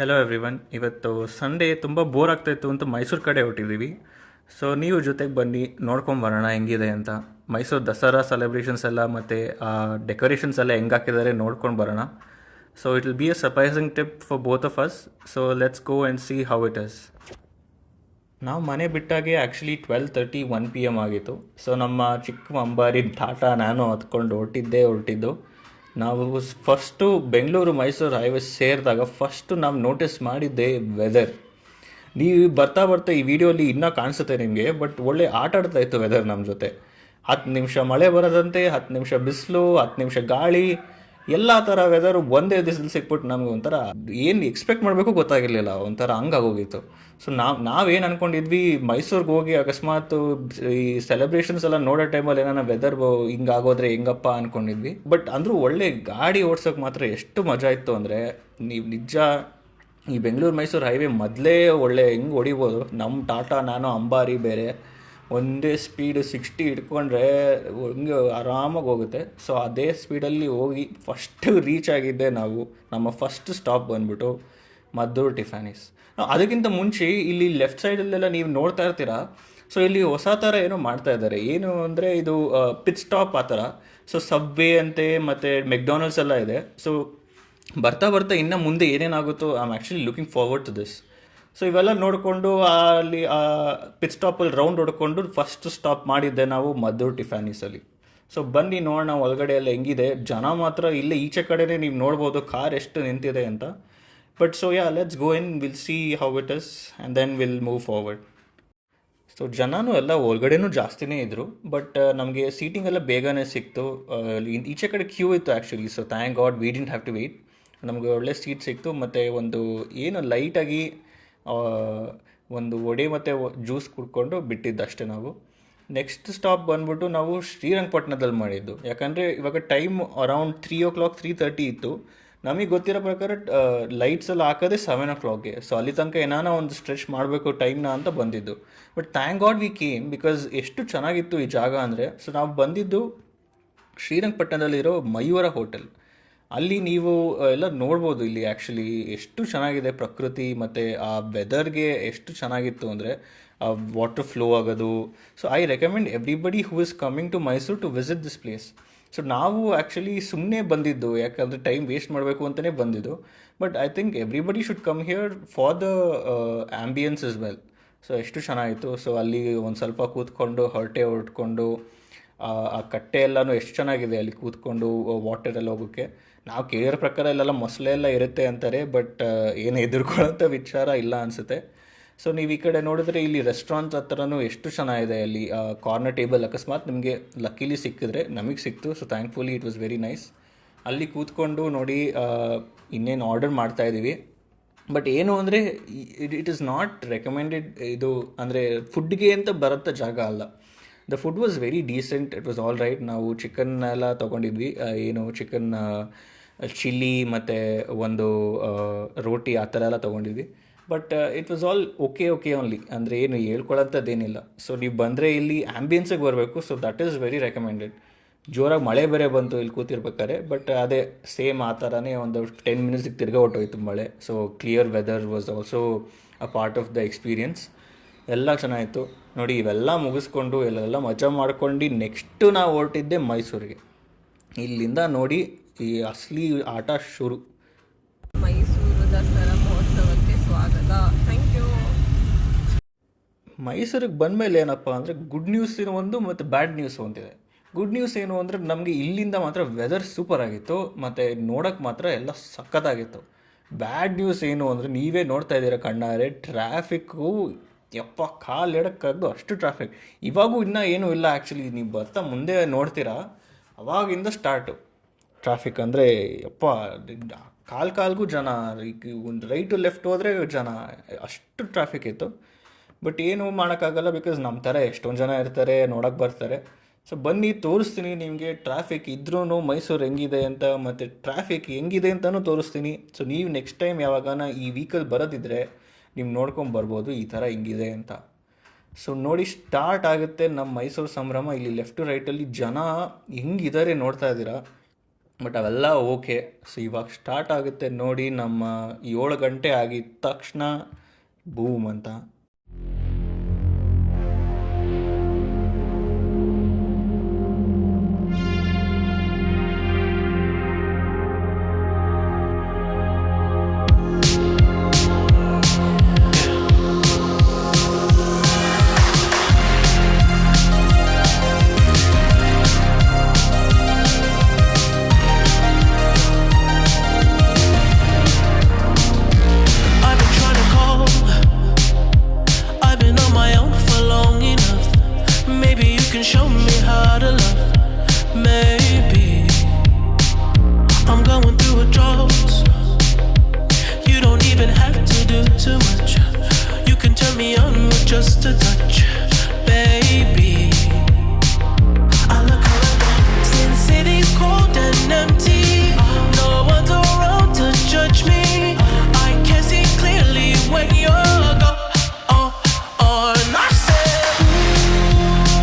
Hello everyone. ಇವತ್ತು Sunday ತುಂಬ bore ಆಗ್ತಾಯಿತ್ತು ಅಂತ ಮೈಸೂರು ಕಡೆ ಹೊಟ್ಟಿದ್ದೀವಿ. ಸೊ ನೀವು ಜೊತೆಗೆ ಬನ್ನಿ, ನೋಡ್ಕೊಂಬರೋಣ ಹೆಂಗಿದೆ ಅಂತ. ಮೈಸೂರು ದಸರಾ ಸೆಲೆಬ್ರೇಷನ್ಸ್ ಎಲ್ಲ ಮತ್ತು ಡೆಕೋರೇಷನ್ಸ್ ಎಲ್ಲ ಹೆಂಗೆ ಹಾಕಿದ್ದಾರೆ ನೋಡ್ಕೊಂಡು ಬರೋಣ. So it will be a surprising tip for both of us. So let's go and C how it is. ನಾವು ಮನೆ ಬಿಟ್ಟಾಗೆ ಆ್ಯಕ್ಚುಲಿ 12:30 1 PM ಆಗಿತ್ತು. ಸೊ ನಮ್ಮ ಚಿಕ್ಕ ಅಂಬಾರಿ ಟಾಟಾ ನಾನು ಹತ್ಕೊಂಡು ಹೊರಟಿದ್ದು. ನಾವು ಫಸ್ಟು ಬೆಂಗಳೂರು ಮೈಸೂರು ಹೈವೇ ಸೇರಿದಾಗ ಫಸ್ಟು ನಾವು ನೋಟಿಸ್ ಮಾಡಿದ್ದೆ ವೆದರ್. ನೀವು ಬರ್ತಾ ಬರ್ತಾ ಈ ವಿಡಿಯೋಲಿ ಇನ್ನೂ ಕಾಣಿಸುತ್ತೆ ನಿಮಗೆ, ಬಟ್ ಒಳ್ಳೆ ಆಟ ಆಡ್ತಾ ಇತ್ತು ವೆದರ್ ನಮ್ಮ ಜೊತೆ. 10 ನಿಮಿಷ ಮಳೆ ಬರೋದಂತೆ, 10 ನಿಮಿಷ ಬಿಸಿಲು, 10 ನಿಮಿಷ ಗಾಳಿ, ಎಲ್ಲ ಥರ ವೆದರು ಒಂದೇ ದಿವಸದಲ್ಲಿ ಸಿಕ್ಬಿಟ್ಟು ನಮ್ಗೆ ಒಂಥರ ಏನು ಎಕ್ಸ್ಪೆಕ್ಟ್ ಮಾಡಬೇಕು ಗೊತ್ತಾಗಿರಲಿಲ್ಲ, ಒಂಥರ ಹಂಗಾಗೋಗಿತ್ತು. ಸೊ ನಾವೇನು ಅಂದ್ಕೊಂಡಿದ್ವಿ, ಮೈಸೂರಿಗೆ ಹೋಗಿ ಅಕಸ್ಮಾತ್ ಈ ಸೆಲೆಬ್ರೇಷನ್ಸ್ ಎಲ್ಲ ನೋಡೋ ಟೈಮಲ್ಲಿ ಏನಾರ ವೆದರ್ ಹಿಂಗಾಗೋದ್ರೆ ಹೆಂಗಪ್ಪ ಅಂದ್ಕೊಂಡಿದ್ವಿ. ಬಟ್ ಅಂದರೂ ಒಳ್ಳೆ ಗಾಡಿ ಓಡ್ಸೋಕೆ ಮಾತ್ರ ಎಷ್ಟು ಮಜಾ ಇತ್ತು ಅಂದರೆ, ನೀವು ನಿಜ ಈ ಬೆಂಗಳೂರು ಮೈಸೂರು ಹೈವೇ ಮೊದಲೇ ಒಳ್ಳೆ ಹೆಂಗೆ ಹೊಡಿಬೋದು. ನಮ್ಮ ಟಾಟಾ ನ್ಯಾನೋ ಅಂಬಾರಿ ಬೇರೆ ಒಂದೇ ಸ್ಪೀಡು 60 ಇಟ್ಕೊಂಡ್ರೆ ಹಿಂಗೆ ಆರಾಮಾಗಿ ಹೋಗುತ್ತೆ. ಸೊ ಅದೇ ಸ್ಪೀಡಲ್ಲಿ ಹೋಗಿ ಫಸ್ಟು ರೀಚ್ ಆಗಿದ್ದೆ ನಾವು. ನಮ್ಮ ಫಸ್ಟ್ ಸ್ಟಾಪ್ ಬಂದ್ಬಿಟ್ಟು ಮದ್ದೂರು ಟಿಫಾನಿಸ್. ಅದಕ್ಕಿಂತ ಮುಂಚೆ ಇಲ್ಲಿ ಲೆಫ್ಟ್ ಸೈಡಲ್ಲೆಲ್ಲ ನೀವು ನೋಡ್ತಾ ಇರ್ತೀರಾ. ಸೊ ಇಲ್ಲಿ ಹೊಸ ಥರ ಏನೋ ಮಾಡ್ತಾ ಇದ್ದಾರೆ. ಏನು ಅಂದರೆ ಇದು ಪಿಟ್ ಸ್ಟಾಪ್ ಆ ಥರ. ಸೊ ಸಬ್ವೇ ಅಂತೆ ಮತ್ತು ಮೆಕ್ಡೊನಾಲ್ಡ್ಸ್ ಎಲ್ಲ ಇದೆ. ಸೊ ಬರ್ತಾ ಬರ್ತಾ ಇನ್ನು ಮುಂದೆ ಏನೇನಾಗುತ್ತೋ I am actually looking forward to this. So ಇವೆಲ್ಲ ನೋಡಿಕೊಂಡು ಅಲ್ಲಿ ಪಿಟ್ ಸ್ಟಾಪಲ್ಲಿ ರೌಂಡ್ ಹೊಡ್ಕೊಂಡು ಫಸ್ಟ್ ಸ್ಟಾಪ್ ಮಾಡಿದ್ದೆ ನಾವು ಮದ್ದೂರು ಟಿಫಾನೀಸಲ್ಲಿ. ಸೊ ಬನ್ನಿ ನೋಡೋಣ ಒಳಗಡೆ ಎಲ್ಲ ಹೆಂಗಿದೆ. ಜನ ಮಾತ್ರ ಇಲ್ಲೇ ಈಚೆ ಕಡೆನೇ ನೀವು ನೋಡ್ಬೋದು ಕಾರ್ ಎಷ್ಟು ನಿಂತಿದೆ ಅಂತ. But so yeah, let's go in, we'll see how it is and then we'll move forward. So ಜನನೂ ಎಲ್ಲ ಒಳಗಡೆನೂ ಜಾಸ್ತಿನೇ ಇದ್ದರು, ಬಟ್ ನಮಗೆ ಸೀಟಿಂಗ್ ಎಲ್ಲ ಬೇಗನೆ ಸಿಕ್ತು. ಈಚೆ ಕಡೆ ಕ್ಯೂ ಇತ್ತು actually. So thank god we didn't have to wait. ನಮಗೆ ಒಳ್ಳೆ ಸೀಟ್ ಸಿಕ್ತು. ಮತ್ತು ಒಂದು ಏನು ಲೈಟಾಗಿ ಒಂದು ವಡೆ ಮತ್ತು ಜ್ಯೂಸ್ ಕುಡ್ಕೊಂಡು ಬಿಟ್ಟಿದ್ದಷ್ಟೇ ನಾವು. ನೆಕ್ಸ್ಟ್ ಸ್ಟಾಪ್ ಬಂದ್ಬಿಟ್ಟು ನಾವು ಶ್ರೀರಂಗಪಟ್ಟಣದಲ್ಲಿ ಮಾಡಿದ್ದು. ಯಾಕಂದರೆ ಇವಾಗ ಟೈಮ್ ಅರೌಂಡ್ 3 o'clock 3:30 ಇತ್ತು. ನಮಗೆ ಗೊತ್ತಿರೋ ಪ್ರಕಾರ ಲೈಟ್ಸ್ ಎಲ್ಲ ಹಾಕೋದೇ 7 o'clockಗೆ. ಸೊ ಅಲ್ಲಿ ತನಕ ಏನಾನ ಒಂದು ಸ್ಟ್ರೆಚ್ ಮಾಡಬೇಕು ಟೈಮ್ನ ಅಂತ ಬಂದಿದ್ದು. But thank god we came, because ಎಷ್ಟು ಚೆನ್ನಾಗಿತ್ತು ಈ ಜಾಗ ಅಂದರೆ. ಸೊ ನಾವು ಬಂದಿದ್ದು ಶ್ರೀರಂಗಪಟ್ಟಣದಲ್ಲಿರೋ ಮಯೂರ ಹೋಟೆಲ್. ಅಲ್ಲಿ ನೀವು ಎಲ್ಲ ನೋಡ್ಬೋದು. ಇಲ್ಲಿ ಆ್ಯಕ್ಚುಲಿ ಎಷ್ಟು ಚೆನ್ನಾಗಿದೆ ಪ್ರಕೃತಿ, ಮತ್ತು ಆ ವೆದರ್ಗೆ ಎಷ್ಟು ಚೆನ್ನಾಗಿತ್ತು ಅಂದರೆ ಆ ವಾಟರ್ ಫ್ಲೋ ಆಗೋದು. So I recommend everybody who is coming to Mysuru to visit this place. So ನಾವು ಆ್ಯಕ್ಚುಲಿ ಸುಮ್ಮನೆ ಬಂದಿದ್ದು, ಯಾಕಂದರೆ ಟೈಮ್ ವೇಸ್ಟ್ ಮಾಡಬೇಕು ಅಂತಲೇ ಬಂದಿದ್ದು. But I think everybody should come here for the ambience as well. So ಎಷ್ಟು ಚೆನ್ನಾಗಿತ್ತು. ಸೊ ಅಲ್ಲಿ ಒಂದು ಸ್ವಲ್ಪ ಕೂತ್ಕೊಂಡು ಹೊರಟೆ ಹೊರಟ್ಕೊಂಡು ಆ ಕಟ್ಟೆ ಎಲ್ಲನೂ ಎಷ್ಟು ಚೆನ್ನಾಗಿದೆ ಅಲ್ಲಿ ಕೂತ್ಕೊಂಡು ವಾಟರಲ್ಲಿ ಹೋಗೋಕ್ಕೆ. ನಾವು ಕೇಳಿರೋ ಪ್ರಕಾರ ಇಲ್ಲೆಲ್ಲ ಮೊಸಳೆ ಎಲ್ಲ ಇರುತ್ತೆ ಅಂತಾರೆ, ಬಟ್ ಏನು ಎದುರ್ಕೊಳ್ಳೋಂಥ ವಿಚಾರ ಇಲ್ಲ ಅನಿಸುತ್ತೆ. ಸೊ ನೀವು ಈ ಕಡೆ ನೋಡಿದ್ರೆ ಇಲ್ಲಿ ರೆಸ್ಟೋರೆಂಟ್ಸ್ ಹತ್ರನೂ ಎಷ್ಟು ಚೆನ್ನಾಗಿದೆ. ಅಲ್ಲಿ ಕಾರ್ನರ್ ಟೇಬಲ್ ಅಕಸ್ಮಾತ್ ನಿಮಗೆ ಲಕ್ಕಿಲಿ ಸಿಕ್ಕಿದ್ರೆ, ನಮಗೆ ಸಿಕ್ತು. So thankfully it was very nice. ಅಲ್ಲಿ ಕೂತ್ಕೊಂಡು ನೋಡಿ ಇನ್ನೇನು ಆರ್ಡರ್ ಮಾಡ್ತಾಯಿದ್ದೀವಿ. ಬಟ್ ಏನು ಅಂದರೆ ಇಟ್ ಈಸ್ ನಾಟ್ ರೆಕಮೆಂಡೆಡ್. ಇದು ಅಂದರೆ ಫುಡ್ಗೆ ಅಂತ ಬರೋಂಥ ಜಾಗ ಅಲ್ಲ. The food was very decent, it was all right. ನಾವು ಚಿಕನ್ ಎಲ್ಲ ತೊಗೊಂಡಿದ್ವಿ. ಏನು ಚಿಕನ್ ಚಿಲ್ಲಿ ಮತ್ತು ಒಂದು ರೋಟಿ ಆ ಥರ ಎಲ್ಲ ತೊಗೊಂಡಿದ್ವಿ. But it was all okay only. ಅಂದರೆ ಏನು ಹೇಳ್ಕೊಳ್ಳೋಂಥದ್ದೇನಿಲ್ಲ. ಸೊ ನೀವು ಬಂದರೆ ಇಲ್ಲಿ ಆ್ಯಂಬಿಯನ್ಸಿಗೆ ಬರಬೇಕು. So that is very recommended. ಜೋರಾಗಿ ಮಳೆ ಬೇರೆ ಬಂತು ಇಲ್ಲಿ ಕೂತಿರ್ಬೇಕಾದ್ರೆ. ಬಟ್ ಅದೇ ಸೇಮ್ ಆ ಥರನೇ ಒಂದು 10 ಮಿನಿಟ್ಸಿಗೆ ತಿರ್ಗಾ ಹೊಟ್ಟೋಯ್ತು ಮಳೆ. So clear weather was also a part of the experience. ಎಲ್ಲ ಚೆನ್ನಾಗಿತ್ತು ನೋಡಿ. ಇವೆಲ್ಲ ಮುಗಿಸ್ಕೊಂಡು ಎಲ್ಲೆಲ್ಲ ಮಜಾ ಮಾಡ್ಕೊಂಡು ನೆಕ್ಸ್ಟು ನಾವು ಹೊರಟಿದ್ದೆ ಮೈಸೂರಿಗೆ. ಇಲ್ಲಿಂದ ನೋಡಿ ಈ ಅಸಲಿ ಆಟ ಶುರು. ಮೈಸೂರು ದಸರಾ ಮಹೋತ್ಸವಕ್ಕೆ ಸ್ವಾಗತ. Thank you. ಮೈಸೂರಿಗೆ ಬಂದಮೇಲೆ ಏನಪ್ಪ ಅಂದರೆ ಗುಡ್ ನ್ಯೂಸ್ ಒಂದು ಮತ್ತು ಬ್ಯಾಡ್ ನ್ಯೂಸ್ ಒಂದಿದೆ. ಗುಡ್ ನ್ಯೂಸ್ ಏನು ಅಂದರೆ ನಮಗೆ ಇಲ್ಲಿಂದ ಮಾತ್ರ ವೆದರ್ ಸೂಪರ್ ಆಗಿತ್ತು ಮತ್ತು ನೋಡೋಕ್ಕೆ ಮಾತ್ರ ಎಲ್ಲ ಸಖತ್ತಾಗಿತ್ತು. ಬ್ಯಾಡ್ ನ್ಯೂಸ್ ಏನು ಅಂದರೆ ನೀವೇ ನೋಡ್ತಾ ಇದ್ದೀರ ಕಣ್ಣಾರೆ, ಟ್ರಾಫಿಕ್ಕು ಯಪ್ಪ ಕಾಲು ಎಡಕ್ಕಾಗ್ದು ಅಷ್ಟು ಟ್ರಾಫಿಕ್. ಇವಾಗೂ ಇನ್ನೂ ಏನೂ ಇಲ್ಲ ಆ್ಯಕ್ಚುಲಿ. ನೀವು ಬರ್ತಾ ಮುಂದೆ ನೋಡ್ತೀರಾ ಅವಾಗಿಂದ ಸ್ಟಾರ್ಟು ಟ್ರಾಫಿಕ್. ಅಂದರೆ ಯಪ್ಪ ಕಾಲ್ಗೂ ಜನ, ಈಗ ಒಂದು ರೈಟು ಲೆಫ್ಟ್ ಹೋದರೆ ಜನ, ಅಷ್ಟು ಟ್ರಾಫಿಕ್ ಇತ್ತು. ಬಟ್ ಏನು ಮಾಡೋಕ್ಕಾಗಲ್ಲ, ಬಿಕಾಸ್ ನಮ್ಮ ಥರ ಎಷ್ಟೊಂದು ಜನ ಇರ್ತಾರೆ, ನೋಡೋಕ್ಕೆ ಬರ್ತಾರೆ. ಸೊ ಬನ್ನಿ ತೋರಿಸ್ತೀನಿ ನಿಮಗೆ ಟ್ರಾಫಿಕ್ ಇದ್ರೂ ಮೈಸೂರು ಹೆಂಗಿದೆ ಅಂತ, ಮತ್ತು ಟ್ರಾಫಿಕ್ ಹೆಂಗಿದೆ ಅಂತಲೂ ತೋರಿಸ್ತೀನಿ. ಸೊ ನೀವು ನೆಕ್ಸ್ಟ್ ಟೈಮ್ ಯಾವಾಗಾನ ಈ ವೀಕಲ್ಲಿ ಬರೋದಿದ್ರೆ ನೀವು ನೋಡ್ಕೊಂಬರ್ಬೋದು ಈ ಥರ ಹಿಂಗಿದೆ ಅಂತ. ಸೊ ನೋಡಿ ಸ್ಟಾರ್ಟ್ ಆಗುತ್ತೆ ನಮ್ಮ ಮೈಸೂರು ಸಂಭ್ರಮ. ಇಲ್ಲಿ ಲೆಫ್ಟ್ ಟು ರೈಟಲ್ಲಿ ಜನ ಹೆಂಗಿದ್ದಾರೆ ನೋಡ್ತಾ ಇದ್ದೀರಾ. ಬಟ್ ಅವೆಲ್ಲ ಓಕೆ. ಸೊ ಇವಾಗ ಸ್ಟಾರ್ಟ್ ಆಗುತ್ತೆ ನೋಡಿ, ನಮ್ಮ 7 ಗಂಟೆ ಆಗಿದ ತಕ್ಷಣ ಬೂಮ್ ಅಂತ. I've been trying to call. I've been on my own for long enough. Maybe you can show me how to love. Maybe I'm going through a drought. You don't even have to do too much. You can turn me on with just a touch, baby. I look around, since city's cold and empty. No one's around to judge me. I can see clearly when you're gone. And I said,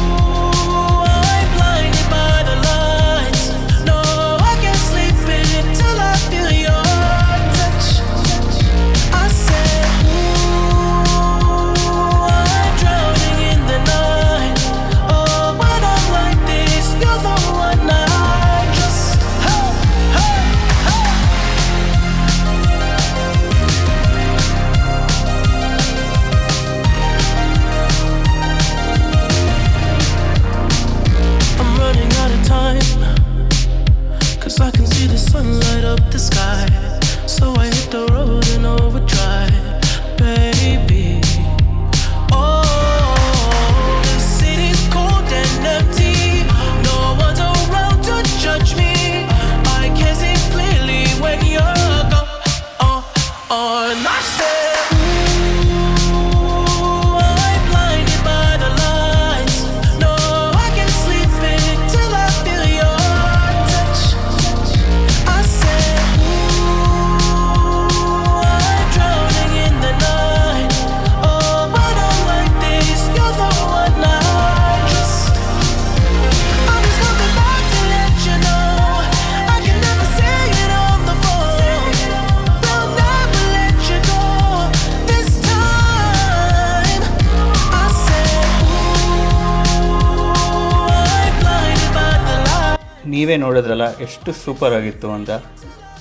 ooh, I'm blinded by the lights. No, I can't sleep until I feel your touch. I said, ooh, I'm drowning in the night. Oh, when I'm like this, you're the one I just, hey, hey, hey. I'm running out of time, 'cause I can see the sun light up the sky. So I hit the road in overdrive, baby. Oh, the city's cold and empty. No one's around to judge me. I can see clearly when you're gone. And I said, ooh, I'm blinded by the lights. No, I can't sleep until I feel your touch. I said, ooh, I'm drowning in the night. Oh, when I'm like this, you're the one I just, I'm just coming back to let you know. I can never say it on the phone. They'll never let you go this time. I said, ooh, I'm blinded by the light. ನೀವೇ ನೋಡಿದ್ರಲ್ಲ ಎಷ್ಟು super ಆಗಿತ್ತು ಅಂತ.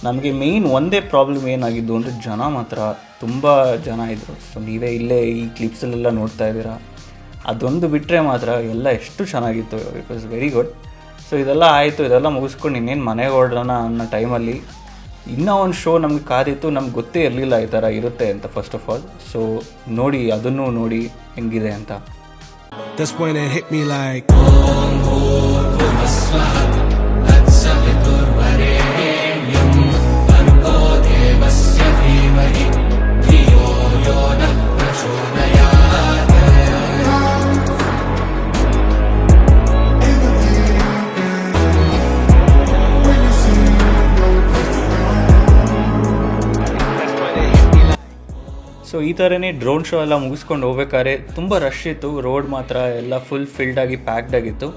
ನಮಗೆ main ಒಂದೇ problem ಏನಾಗಿದ್ದು ಅಂದರೆ ಜನ ಮಾತ್ರ ತುಂಬ ಜನ ಇದ್ದರು. ಸೊ ನೀವೇ ಇಲ್ಲೇ ಈ ಕ್ಲಿಪ್ಸಲ್ಲೆಲ್ಲ ನೋಡ್ತಾ ಇದ್ದೀರಾ. ಅದೊಂದು ಬಿಟ್ಟರೆ ಮಾತ್ರ ಎಲ್ಲ ಎಷ್ಟು ಚೆನ್ನಾಗಿತ್ತು. It was very good. So ಇದೆಲ್ಲ ಆಯಿತು, ಇದೆಲ್ಲ ಮುಗಿಸ್ಕೊಂಡು ಇನ್ನೇನು ಮನೆಗೆ ಹೊರಡೋಣ ಅನ್ನೋ ಟೈಮಲ್ಲಿ ಇನ್ನೂ ಒಂದು ಶೋ ನಮಗೆ ಕಾದಿತ್ತು. ನಮ್ಗೆ ಗೊತ್ತೇ ಇರಲಿಲ್ಲ ಈ ಥರ ಇರುತ್ತೆ ಅಂತ ಫಸ್ಟ್ ಆಫ್ ಆಲ್. ಸೊ ನೋಡಿ, ಅದನ್ನು ನೋಡಿ ಹೆಂಗಿದೆ ಅಂತ. That's when it hit me like so ಈ ಥರನೇ ಡ್ರೋನ್ ಶೋ ಎಲ್ಲ ಮುಗಿಸ್ಕೊಂಡು ಹೋಗ್ಬೇಕಾದ್ರೆ ತುಂಬ ರಶ್ ಇತ್ತು. ರೋಡ್ ಮಾತ್ರ ಎಲ್ಲ ಫುಲ್ ಫಿಲ್ಡ್ ಆಗಿ ಪ್ಯಾಕ್ಡ್ ಆಗಿತ್ತು.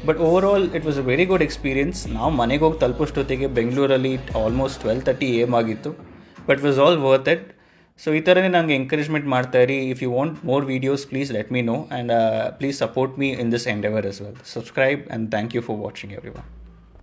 But overall it was a very good experience. ನಾವು ಮನೆಗೆ ಹೋಗಿ ತಲುಪೋಷ್ಟೊತ್ತಿಗೆ ಬೆಂಗಳೂರಲ್ಲಿ ಆಲ್ಮೋಸ್ಟ್ 12:30 AM ಆಗಿತ್ತು. But was all worth it. So ಈ ಥರನೇ ನನಗೆ ಎಂಕರೇಜ್ಮೆಂಟ್ ಮಾಡ್ತಾಯಿರಿ. If you want more videos please let me know, and please support me in this endeavour as well. Subscribe and thank you for watching everyone.